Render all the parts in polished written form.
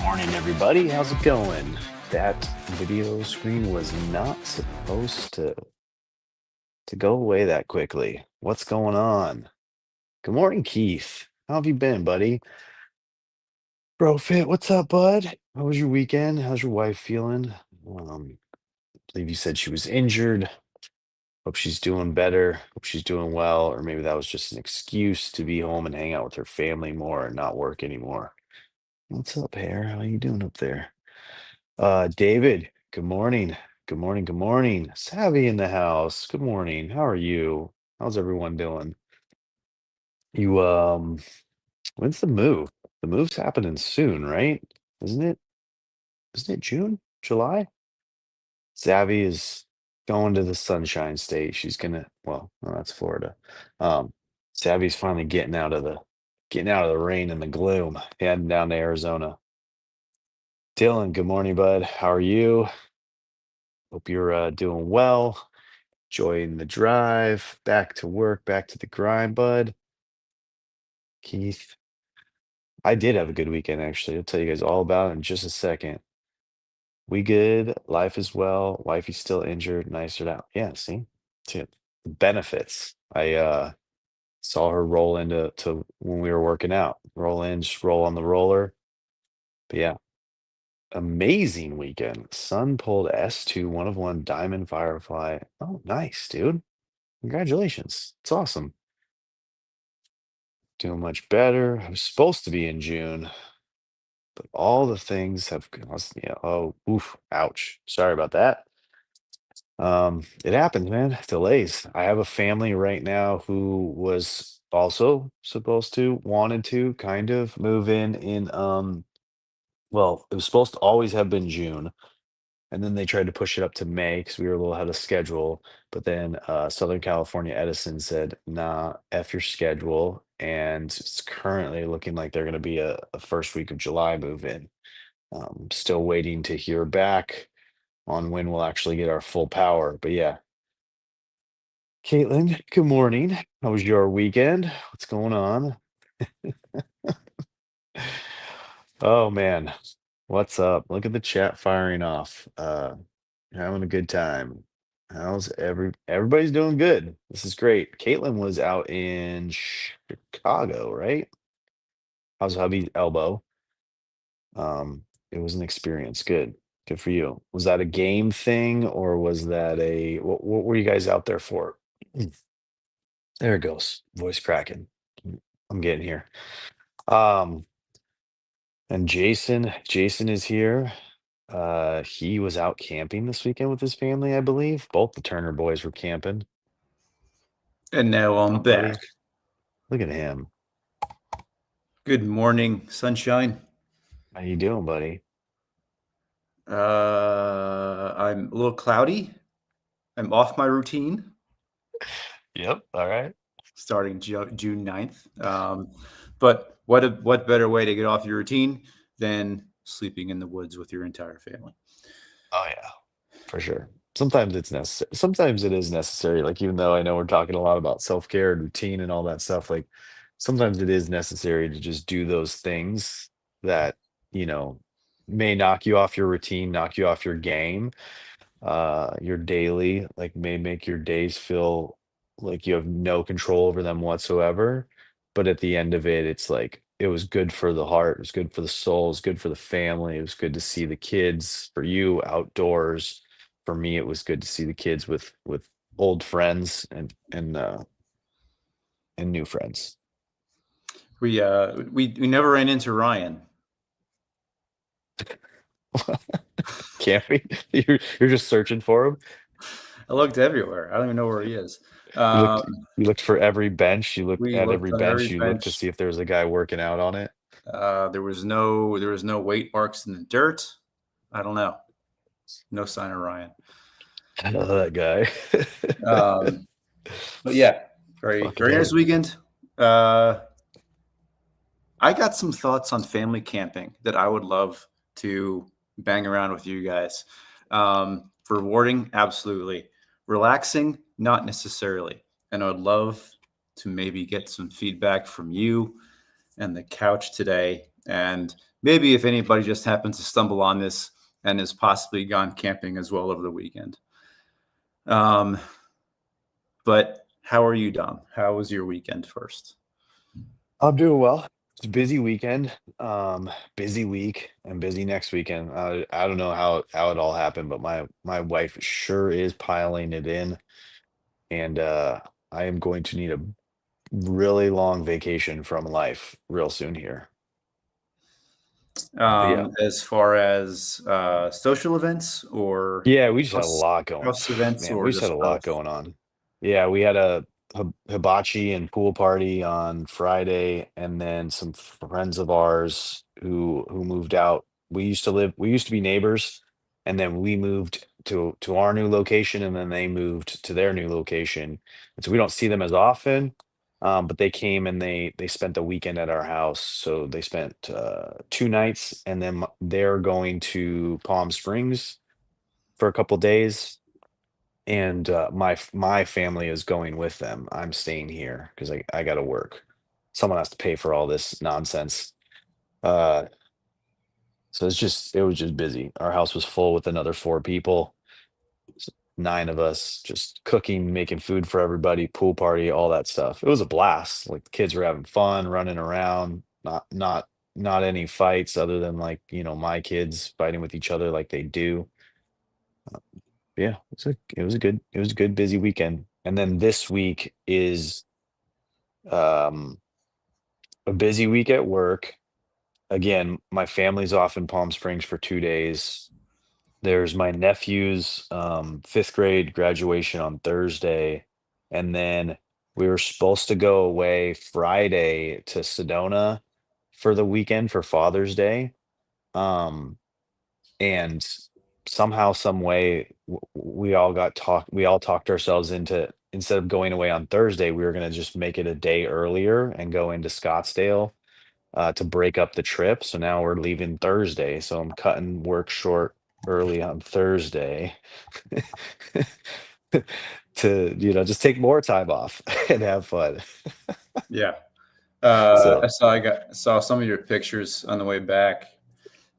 Morning, everybody. How's it going? That video screen was not supposed to go away that quickly. What's going on? Good morning, Keith. How have you been, buddy? Bro Fit, what's up, bud? How was your weekend? How's your wife feeling? I believe you said she was injured. Hope she's doing better. Hope she's doing well. Or maybe that was just an excuse to be home and hang out with her family more and not work anymore. What's up, Hare? How you doing up there? David, good morning. Good morning. Good morning. Savvy in the house. Good morning. How are you? How's everyone doing? You, when's the move? The move's happening soon, right? Isn't it? Isn't it June? July? Savvy is going to the Sunshine State. She's gonna, well, no, that's Florida. Um, Savvy's finally getting out of the rain and the gloom, heading down to Arizona. Dylan, good morning, bud. How are you? Hope you're doing well. Enjoying the drive, back to work, back to the grind, bud. Keith, I did have a good weekend, actually. I'll tell you guys all about it in just a second. We good. Life is well. Wifey's still injured. Nicer out. Yeah, see the benefits. I saw her roll into when we were working out. Roll in, just roll on the roller. But yeah, amazing weekend. Sun pulled S2 one of one Diamond Firefly. Oh, nice, dude. Congratulations. It's awesome. Doing much better. I was supposed to be in June, but all the things have caused, yeah. Oh, oof, ouch. Sorry about that. It happens, man. Delays. I have a family right now who was also supposed to, wanted to kind of move in, well, it was supposed to always have been June. And then they tried to push it up to May because we were a little ahead of schedule. But then Southern California Edison said, nah, F your schedule. And it's currently looking like they're going to be a first week of July move in. Still waiting to hear back on when we'll actually get our full power. But yeah, Caitlin, good morning. How was your weekend? What's going on? Oh, man. What's up? Look at the chat firing off. Having a good time. How's everybody's doing good. This is great. Caitlin was out in Chicago, right? How's hubby's elbow? It was an experience. Good. Good for you. Was that a game thing or was that what were you guys out there for? There it goes. Voice cracking. I'm getting here. Um, and Jason is here. He was out camping this weekend with his family, I believe. Both the Turner boys were camping. And now I'm Oh, back. buddy, look at him. Good morning, sunshine. How you doing, buddy? I'm a little cloudy. I'm off my routine Yep. All right. starting June 9th. But what better way to get off your routine than sleeping in the woods with your entire family? Oh yeah, for sure. Sometimes it's necessary. Sometimes it is necessary. Like even though I know we're talking a lot about self-care and routine and all that stuff, like sometimes it is necessary to just do those things that, you know, may knock you off your routine, knock you off your game, your daily, like may make your days feel like you have no control over them whatsoever. But at the end of it, it's like it was good for the heart, it was good for the soul, it was good for the family, it was good to see the kids for you outdoors. For me, it was good to see the kids with old friends and new friends. We never ran into Ryan. Camping, you're just searching for them. I looked everywhere. I don't even know where he is. You looked Um, you looked for every bench, you looked we at looked every on every bench, you looked to bench. see if there was a guy working out on it. There was no weight marks in the dirt. I don't know. No sign of Ryan. I know that guy. Um, but yeah, very Fucking very nice A. weekend. Uh, I got some thoughts on family camping that I would love to bang around with you guys. Rewarding, absolutely. Relaxing, not necessarily. And I would love to maybe get some feedback from you and the couch today. And maybe if anybody just happens to stumble on this and has possibly gone camping as well over the weekend. Um, but how are you, Dom? How was your weekend first? I'm doing well. It's a busy weekend, busy week, and busy next weekend. I don't know how it all happened, but my wife sure is piling it in, and I am going to need a really long vacation from life real soon here. But yeah, As far as social events or yeah, we just had a house lot going. house events Man, we or just had just a lot life? going on. Yeah, we had a hibachi and pool party on Friday, and then some friends of ours who moved out. We used to be neighbors, and then we moved to our new location, and then they moved to their new location. And so we don't see them as often. But they came and they spent the weekend at our house. So they spent 2 nights, and then they're going to Palm Springs for a couple days, and my family is going with them. I'm staying here because I got to work. Someone has to pay for all this nonsense. Uh, so it was just busy. Our house was full with another 4 people, 9 of us, just cooking, making food for everybody, pool party, all that stuff. It was a blast. Like the kids were having fun, running around. Not any fights other than like my kids fighting with each other like they do. Yeah, it was a good busy weekend. And then this week is um a busy week at work. Again, my family's off in Palm Springs for 2 days. There's my nephew's fifth grade graduation on Thursday. And then we were supposed to go away Friday to Sedona for the weekend for Father's Day. Um, and somehow some way we all talked ourselves into, instead of going away on Thursday, we were going to just make it a day earlier and go into Scottsdale, to break up the trip. So now we're leaving Thursday, so I'm cutting work short early on Thursday to just take more time off and have fun. Yeah. So I saw some of your pictures on the way back.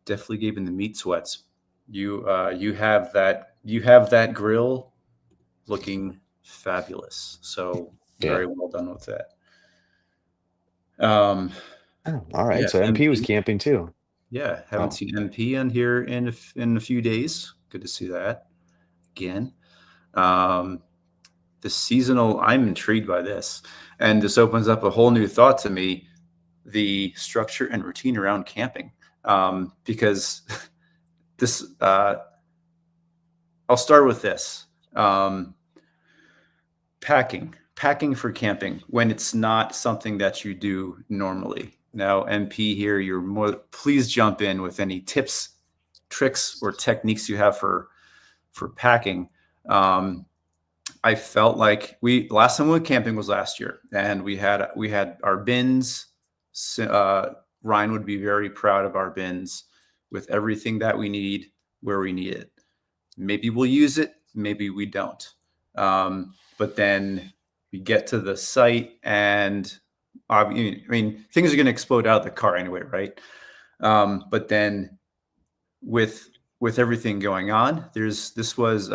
Definitely gave him the meat sweats. You have that grill looking fabulous. So yeah. very well done with that. Um, Oh, all right, yeah, so MP was MP. camping too. Yeah, haven't Oh, seen MP in here in a few days. Good to see that again. Um, the seasonal, I'm intrigued by this, and this opens up a whole new thought to me: the structure and routine around camping. Because this I'll start with this. Packing for camping when it's not something that you do normally. Now, MP here, please jump in with any tips, tricks, or techniques you have for packing. I felt like last time we went camping was last year, and we had our bins. Ryan would be very proud of our bins with everything that we need where we need it. Maybe we'll use it, maybe we don't. But then we get to the site, and I mean, things are going to explode out of the car anyway, right? But then with everything going on, this was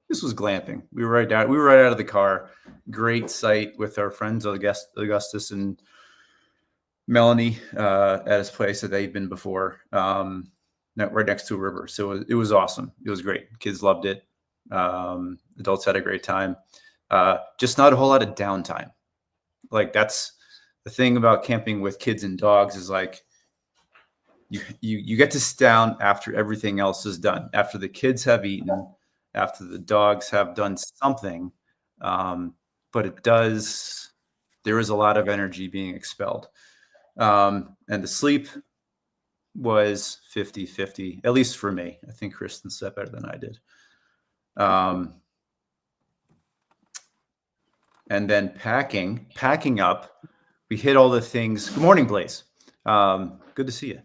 glamping. We were right out of the car. Great site with our friends Augustus and Melanie at his place that they've been before. Right next to a river. So it was awesome. It was great. Kids loved it. Adults had a great time. Just not a whole lot of downtime. Like, that's the thing about camping with kids and dogs, is like you get to sit down after everything else is done, after the kids have eaten, after the dogs have done something. But there is a lot of energy being expelled. And the sleep was 50-50, at least for me. I think Kristen slept better than I did. And then packing up, we hit all the things. Good morning, Blaze. Good to see you.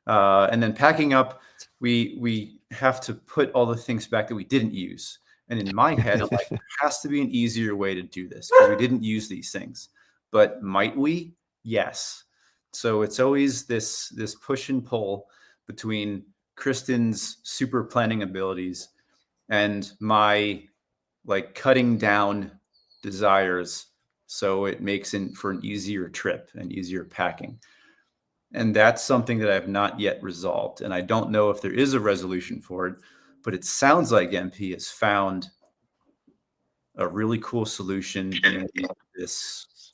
And then packing up, we have to put all the things back that we didn't use. And in my head, I'm like, there has to be an easier way to do this, because we didn't use these things. But might we? Yes. So it's always this push and pull between Kristen's super planning abilities and my cutting down desires, so it makes for an easier trip and easier packing. And that's something that I have not yet resolved. And I don't know if there is a resolution for it, but it sounds like MP has found a really cool solution in this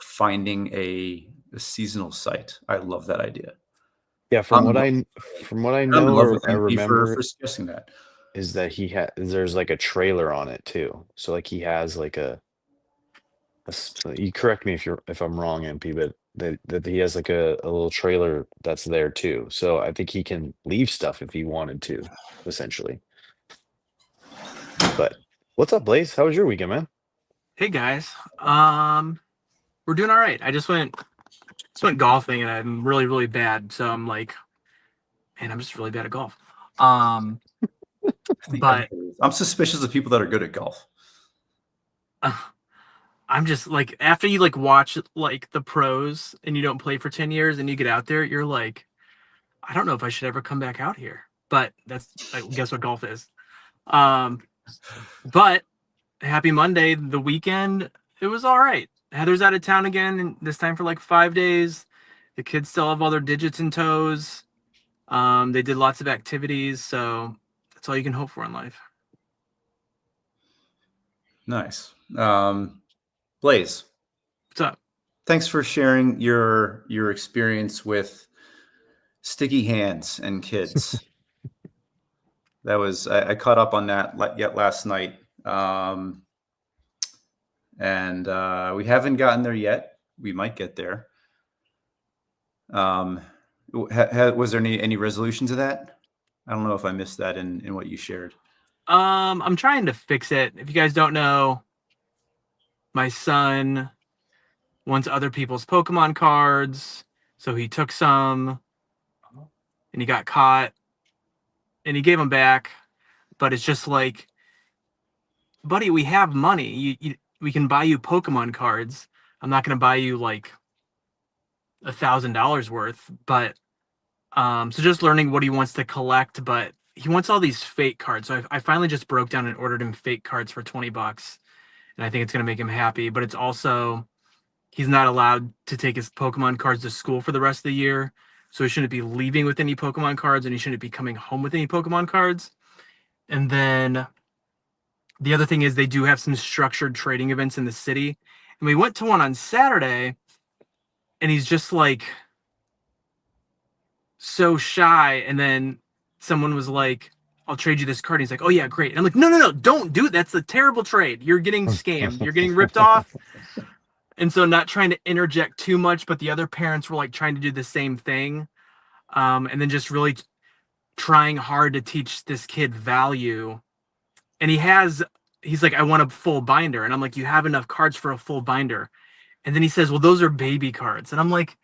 finding a seasonal site. I love that idea. Yeah, from what I know or I remember for suggesting that, is that there's like a trailer on it too. So like he has like you correct me if I'm wrong, MP, but that he has like a little trailer that's there too. So I think he can leave stuff if he wanted to, essentially. But what's up, Blaze? How was your weekend, man? Hey guys. We're doing all right. I just went golfing, and I'm really, really bad. So I'm like, man, I'm just really bad at golf. But I'm suspicious of people that are good at golf. I'm just like, after you watch the pros and you don't play for 10 years and you get out there, you're like, I don't know if I should ever come back out here. But that's, I guess, what golf is. But happy Monday, the weekend, it was all right. Heather's out of town again, and this time for 5 days. The kids still have all their digits and toes. They did lots of activities, so that's all you can hope for in life. Nice. Blaze, what's up? Thanks for sharing your experience with sticky hands and kids. That was, I caught up on that last night. And we haven't gotten there yet. We might get there. Was there any resolution to that? I don't know if I missed that in what you shared. I'm trying to fix it. If you guys don't know, my son wants other people's Pokemon cards, so he took some, and he got caught, and he gave them back. But it's just like, buddy, we have money. We can buy you Pokemon cards. I'm not going to buy you $1,000 worth, but so just learning what he wants to collect. But he wants all these fake cards. So I finally just broke down and ordered him fake cards for $20, and I think it's going to make him happy. But it's also, he's not allowed to take his Pokemon cards to school for the rest of the year, so he shouldn't be leaving with any Pokemon cards, and he shouldn't be coming home with any Pokemon cards. And then the other thing is, they do have some structured trading events in the city. And we went to one on Saturday, and he's just like, so shy. And then someone was like, I'll trade you this card. And he's like, oh yeah, great. And I'm like, no, don't do it. That's a terrible trade. You're getting scammed. You're getting ripped off. And so not trying to interject too much, but the other parents were like trying to do the same thing. And then just really trying hard to teach this kid value. And he's like, I want a full binder. And I'm like, you have enough cards for a full binder. And then he says, well, those are baby cards. And I'm like,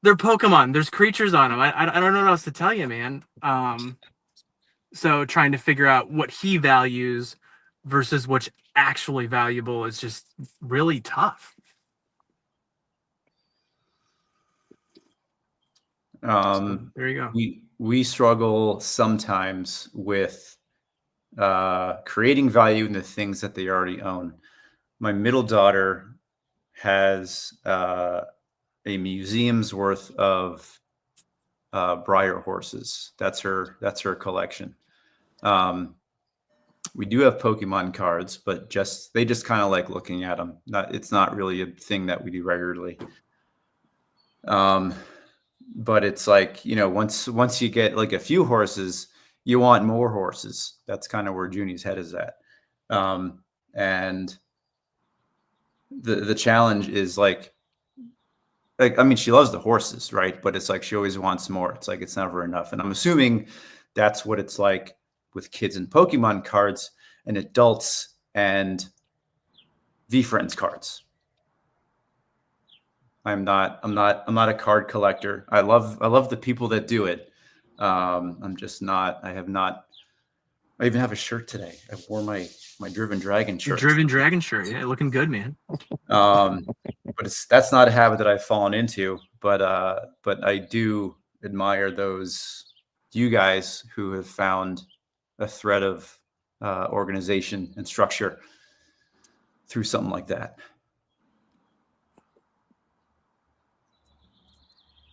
they're Pokemon. There's creatures on them. I don't know what else to tell you, man. So trying to figure out what he values versus what's actually valuable is just really tough. So, there you go. We struggle sometimes with creating value in the things that they already own. My middle daughter has a museum's worth of Breyer horses. That's her collection. We do have Pokemon cards, but they just kind of like looking at them. It's not really a thing that we do regularly. But it's like, once you get like a few horses, you want more horses. That's kind of where Junie's head is at. And the challenge is like, I mean, she loves the horses, right? But it's like she always wants more. It's like it's never enough. And I'm assuming that's what it's like with kids and Pokemon cards and adults and VFriends cards. I'm not a card collector. I love the people that do it. I'm just not. I even have a shirt today. I wore my Driven Dragon shirt. Driven Dragon shirt, yeah, looking good, man. But that's not a habit that I've fallen into. But I do admire you guys who have found a thread of organization and structure through something like that.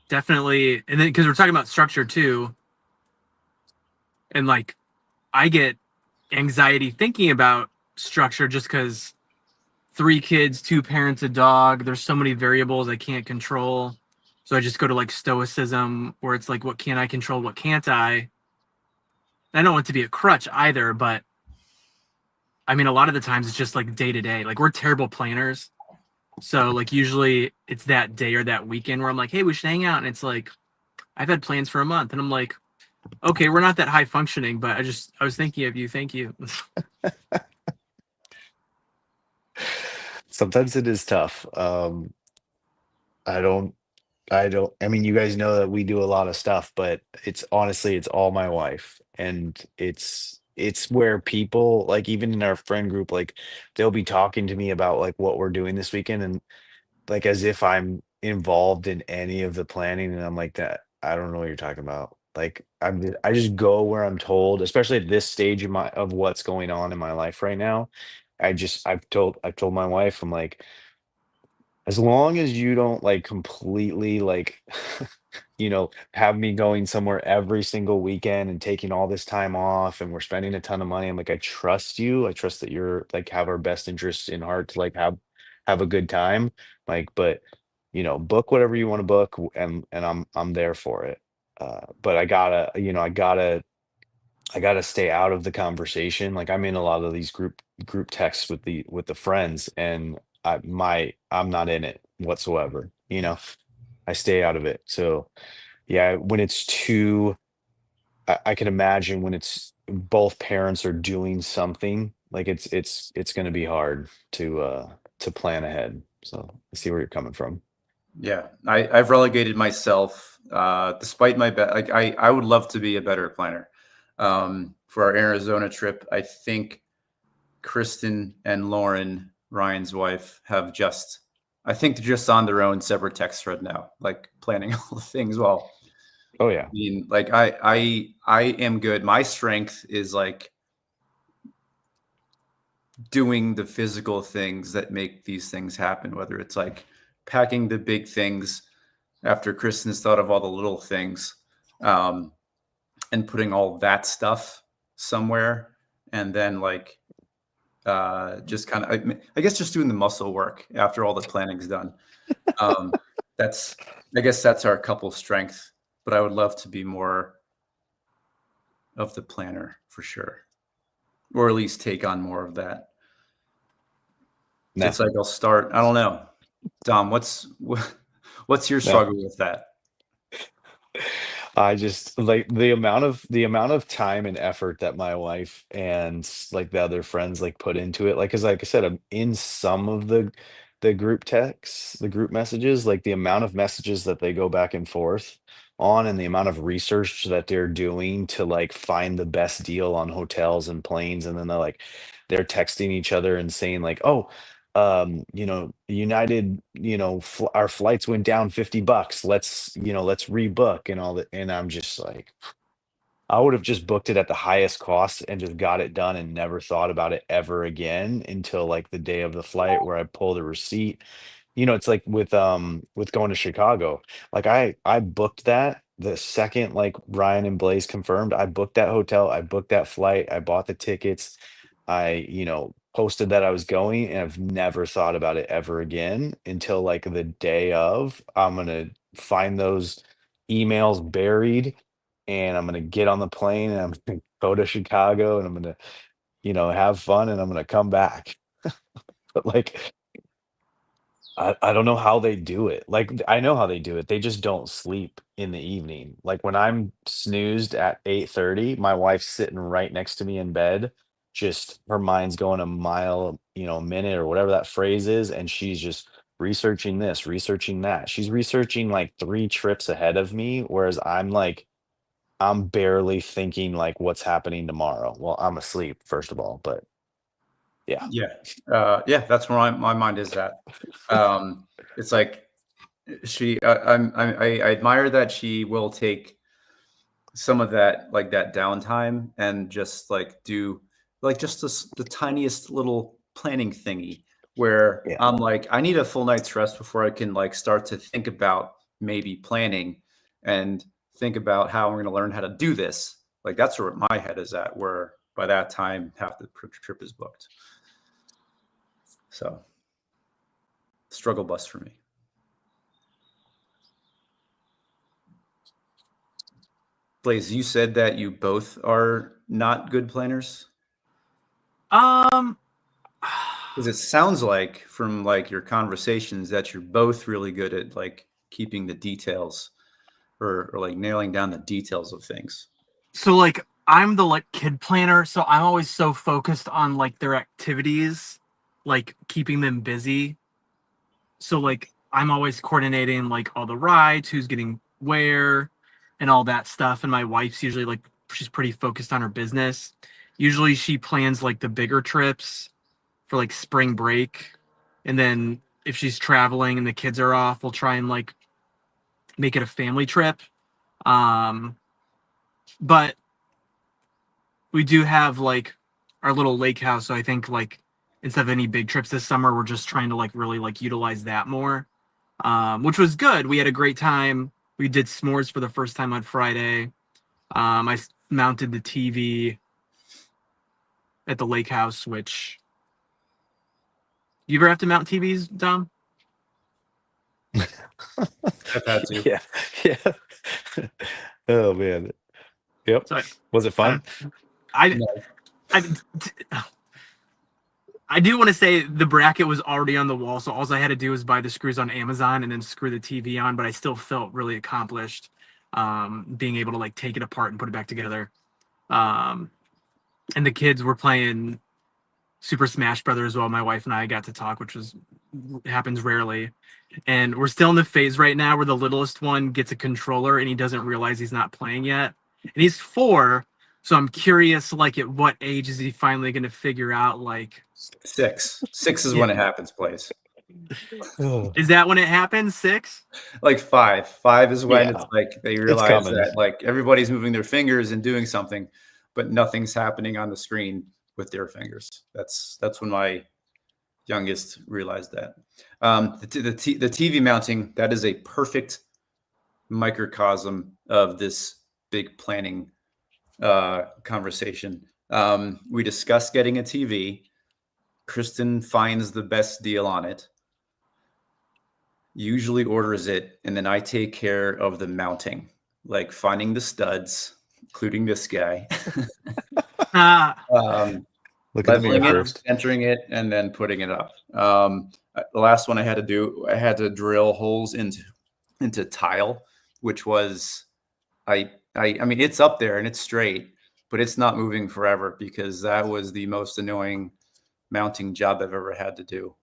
Definitely. And then because we're talking about structure too, and like I get anxiety thinking about structure just because 3 kids, 2 parents, a dog, there's so many variables I can't control. So I just go to like stoicism where it's like, what can I control? What can't I? I don't want it to be a crutch either, but I mean, a lot of the times it's just like day to day. Like we're terrible planners. So like usually it's that day or that weekend where I'm like, hey, we should hang out. And it's like, I've had plans for a month. And I'm like, okay, we're not that high functioning, but I was thinking of you. Thank you. Sometimes it is tough. I mean, you guys know that we do a lot of stuff, but it's honestly, it's all my wife. And it's where people, like even in our friend group, like they'll be talking to me about like what we're doing this weekend and like as if I'm involved in any of the planning and I'm like that I don't know what you're talking about. Like I just go where I'm told, especially at this stage of what's going on in my life right now. I've told my wife, I'm like, as long as you don't like completely like have me going somewhere every single weekend and taking all this time off and we're spending a ton of money. I'm like, I trust you. I trust that you're like have our best interests in heart to like have a good time. Like, but book whatever you want to book and I'm there for it. But I gotta stay out of the conversation. Like I'm in a lot of these group texts with the friends and I'm not in it whatsoever. I stay out of it. So yeah, when it's too I can imagine when it's both parents are doing something, like it's gonna be hard to plan ahead. So I see where you're coming from. Yeah, I've relegated myself, despite my like I would love to be a better planner. For our Arizona trip, I think Kristen and Lauren, Ryan's wife, I think they're just on their own separate text thread now, like planning all the things. Well, Oh yeah. I mean, like I am good. My strength is like doing the physical things that make these things happen, whether it's like packing the big things after Kristen's thought of all the little things, and putting all that stuff somewhere. And then like, just kind of, I guess just doing the muscle work after all the planning's done. I guess that's our couple strength. but I would love to be more of the planner for sure, or at least take on more of that. Nah, It's like I'll start. I don't know, Dom. What's your no. struggle with that? I just like the amount of time and effort that my wife and like the other friends like put into it. Like, cause like I said, I'm in some of the group texts, the group messages, like the amount of messages that they go back and forth on and the amount of research that they're doing to like find the best deal on hotels and planes. And then they're texting each other and saying like, oh, United, our flights went down $50. Let's rebook and all that. And I'm just like, I would have just booked it at the highest cost and just got it done and never thought about it ever again until like the day of the flight where I pulled a receipt. It's like with going to Chicago. Like I booked that the second like Ryan and Blaze confirmed. I booked that hotel, I booked that flight, I bought the tickets, I, posted that I was going, and I've never thought about it ever again until like the day of. I'm gonna find those emails buried and I'm gonna get on the plane and I'm gonna go to Chicago and I'm gonna, have fun and I'm gonna come back. But like I don't know how they do it. Like, I know how they do it. They just don't sleep in the evening. Like, when I'm snoozed at 8:30, my wife's sitting right next to me in bed, just her mind's going a mile, a minute or whatever that phrase is, and she's just researching this, researching that. She's researching like 3 trips ahead of me, whereas I'm barely thinking like what's happening tomorrow. Well, I'm asleep, first of all, but yeah. Yeah, yeah, that's where my mind is at. It's like I admire that she will take some of that, like that downtime, and just like do like just the tiniest little planning thingy where Yeah. I'm like, I need a full night's rest before I can like start to think about maybe planning and think about how I'm going to learn how to do this. Like that's where my head is at, where by that time half the trip is booked. So struggle bus for me. Blaze, you said that you both are not good planners. Um, Because it sounds like from like your conversations that you're both really good at like keeping the details or like nailing down the details of things. so like I'm the like kid planner, so I'm always so focused on like their activities, like keeping them busy. So like I'm always coordinating like all the rides, who's getting where, and all that stuff. And my wife's usually like she's pretty focused on her business. Usually she plans like the bigger trips for like spring break. And then if she's traveling and the kids are off, we'll try and like make it a family trip. Um, but we do have like our little lake house. So I think like instead of any big trips this summer, we're just trying to like really like utilize that more, which was good. We had a great time. We did s'mores for the first time on Friday. I mounted the TV at the lake house, which you ever have to mount TVs, Dom? I've had to. Yeah. Yeah. Oh man. Yep. So Was it I, fun? I, No. I, I do want to say the bracket was already on the wall, so all I had to do was buy the screws on Amazon and then screw the TV on. But I still felt really accomplished, being able to like take it apart and put it back together. And the kids were playing Super Smash Brothers while my wife and I got to talk, which happens rarely. And we're still in the phase right now where the littlest one gets a controller and he doesn't realize he's not playing yet. And he's 4, so I'm curious, like, at what age is he finally going to figure out, like, 6. 6 is when it happens, Blaze. Oh, is that when it happens? 6? Like 5. 5 is when it's yeah. like they It's realize coming. that like everybody's moving their fingers and doing something, but nothing's happening on the screen with their fingers. That's when my youngest realized that. The TV mounting, that is a perfect microcosm of this big planning conversation. We discussed getting a TV. Kristen finds the best deal on it, usually orders it, and then I take care of the mounting. like finding the studs, including this guy, Ah, um, Look at the mirror leveling it, first. centering it, and then putting it up. The last one I had to do, I had to drill holes into tile, which was I mean it's up there and it's straight, but it's not moving forever because that was the most annoying mounting job I've ever had to do.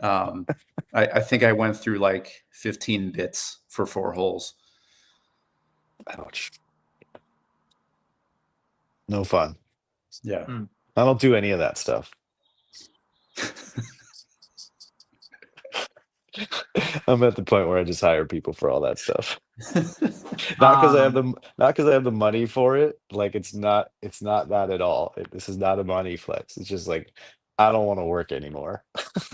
Um, I think I went through like 15 bits for 4 holes. Ouch. No fun. Yeah. I don't do any of that stuff. I'm at the point where I just hire people for all that stuff. Not because I have the money for it. Like it's not that at all. This is not a money flex. It's just like I don't want to work anymore.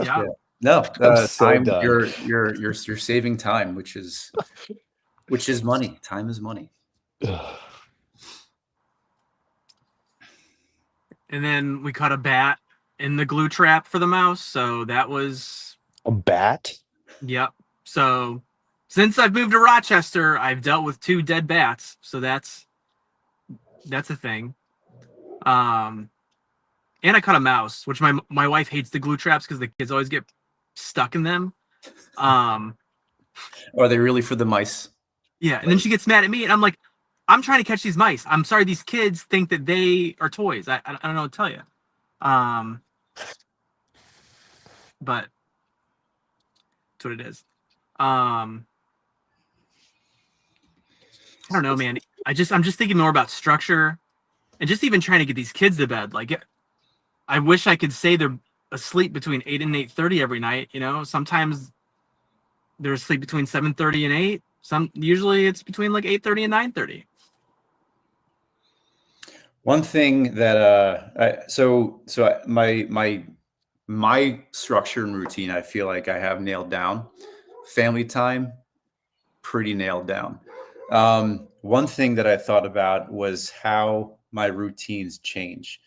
yeah. No, I'm so time done. you're saving time, which is money. Time is money. And then we caught a bat in the glue trap for the mouse. So that was, A bat? yep. So since I've moved to Rochester, I've dealt with 2 dead bats. So that's a thing. And I caught a mouse, which my wife hates the glue traps because the kids always get stuck in them. Are they really for the mice? Yeah, and then she gets mad at me, and I'm like, I'm trying to catch these mice. I'm sorry, these kids think that they are toys. I don't know what to tell you. But that's what it is. I don't know, man. I'm just thinking more about structure, and just even trying to get these kids to bed. Like, I wish I could say they're asleep between 8 and 8:30 every night. You know, sometimes they're asleep between 7:30 and 8. Usually it's between like 8:30 and 9:30. One thing that my structure and routine, I feel like I have nailed down. Family time, pretty nailed down. One thing that I thought about was how my routines change,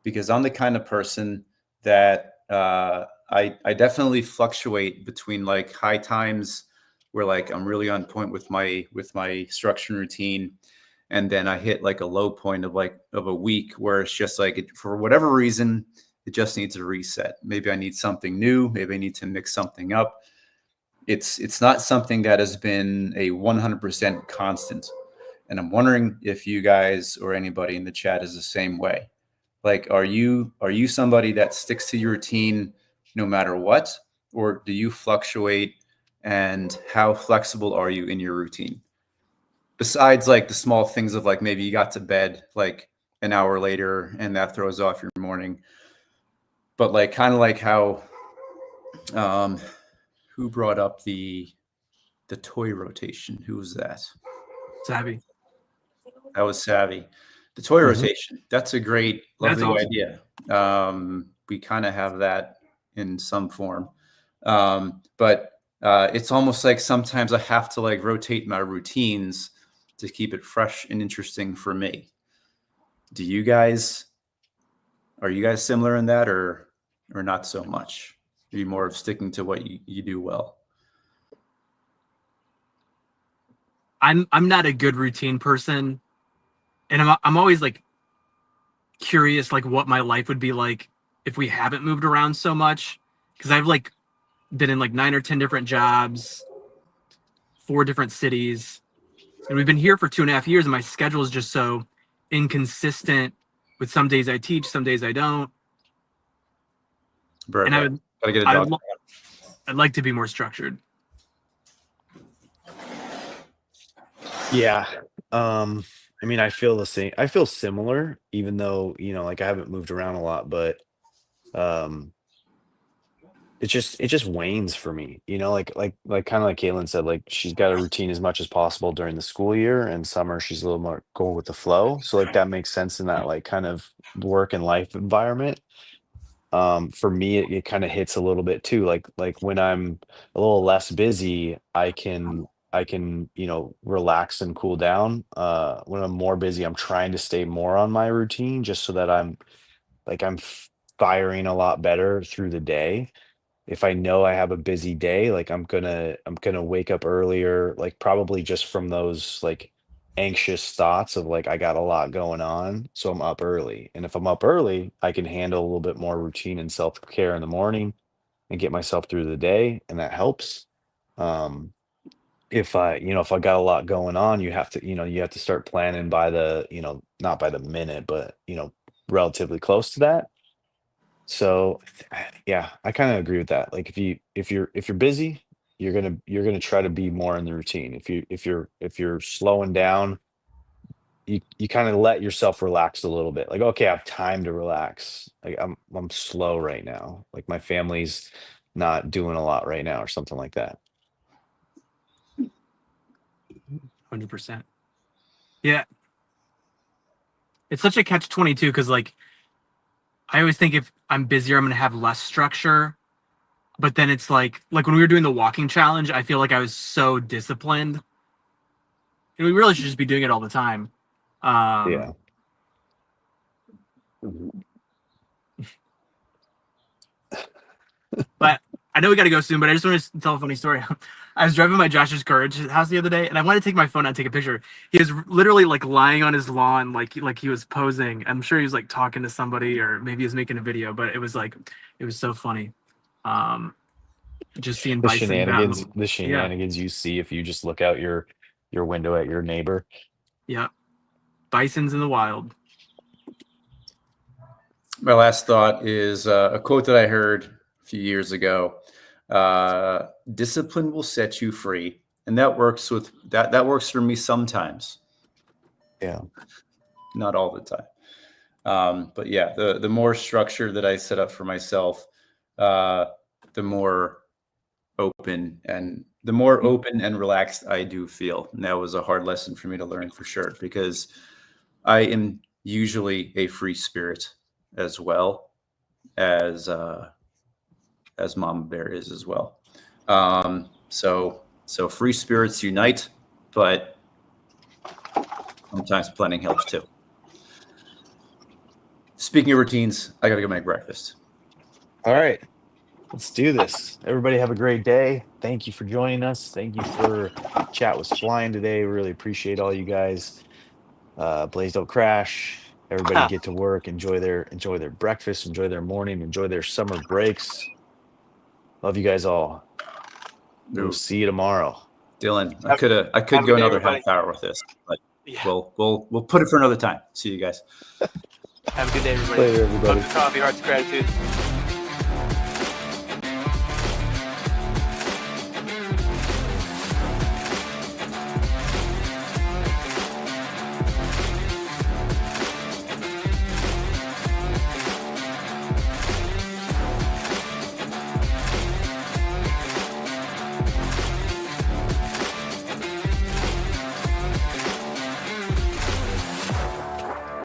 because I'm the kind of person that I definitely fluctuate between like high times where like I'm really on point with my structure and routine, and then I hit like a low point of a week where it's just like for whatever reason it just needs a reset. Maybe I need something new. Maybe I need to mix something up. It's not something that has been a 100% constant, and I'm wondering if you guys or anybody in the chat is the same way. Like, are you somebody that sticks to your routine no matter what, or do you fluctuate? And how flexible are you in your routine? Besides like the small things of like maybe you got to bed like an hour later and that throws off your morning, but like kind of like how who brought up the toy rotation? Who was that? Savvy. That was Savvy. The toy Mhm. rotation. That's a great, That's lovely awesome. idea. We kind of have that in some form. But it's almost like sometimes I have to like rotate my routines to keep it fresh and interesting for me. Are you guys similar in that, or not so much? Are you more of sticking to what you do well? I'm not a good routine person, and I'm always like curious like what my life would be like if we haven't moved around so much, because I've like been in like 9 or 10 different jobs, 4 different cities, and we've been here for 2.5 years, and my schedule is just so inconsistent. With some days I teach, some days I don't, Bert, and gotta get a dog. I'd like to be more structured. Yeah. I mean, I feel the same. I feel similar, even though, like I haven't moved around a lot, but um it just wanes for me, like kind of like Caitlin said, like she's got a routine as much as possible during the school year, and summer she's a little more going with the flow. So like that makes sense in that like kind of work and life environment. For me it kind of hits a little bit too, like when I'm a little less busy, I can relax and cool down. When I'm more busy, I'm trying to stay more on my routine just so that I'm firing a lot better through the day. If I know I have a busy day, like I'm gonna wake up earlier, like probably just from those like anxious thoughts of like I got a lot going on, so I'm up early. And if I'm up early, I can handle a little bit more routine and self-care in the morning and get myself through the day, and that helps. Um, if I got a lot going on, you have to start planning by the, not by the minute, but relatively close to that. So, yeah, I kind of agree with that. Like if you're busy, you're gonna try to be more in the routine. If you're slowing down, you kind of let yourself relax a little bit. Like, okay, I have time to relax. Like I'm slow right now. Like my family's not doing a lot right now, or something like that. 100%. Yeah, it's such a catch-22 because like I always think if I'm busier, I'm gonna have less structure. But then it's like when we were doing the walking challenge, I feel like I was so disciplined. And we really should just be doing it all the time. Yeah. But I know we got to go soon, but I just want to tell a funny story. I was driving by Josh's Courage house the other day, and I wanted to take my phone out and take a picture. He was literally like lying on his lawn, like he was posing. I'm sure he was like talking to somebody, or maybe he was making a video. But it was so funny. Just seeing The bison down. shenanigans, the Yeah, shenanigans you see if you just look out your window at your neighbor. yeah, bisons in the wild. My last thought is a quote that I heard a few years ago. Discipline will set you free. And that works with that works for me sometimes, Yeah. not all the time. But yeah, the more structure that I set up for myself, the more open and relaxed I do feel. And that was a hard lesson for me to learn for sure, because I am usually a free spirit as well as Mama Bear is as well. So free spirits unite, but sometimes planning helps too. Speaking of routines, I gotta go make breakfast. All right. Let's do this. Everybody have a great day. Thank you for joining us. Thank you for chat was flying today. Really appreciate all you guys. Blaze don't crash. Everybody get to work. Enjoy their breakfast. Enjoy their morning. Enjoy their summer breaks. Love you guys all. We'll see you tomorrow. Dylan, I could Have go a good day, another everybody. half hour with this, but Yeah. we'll put it for another time. See you guys. Have a good day, everybody. Later, everybody. Coffee, Hearts of Gratitude.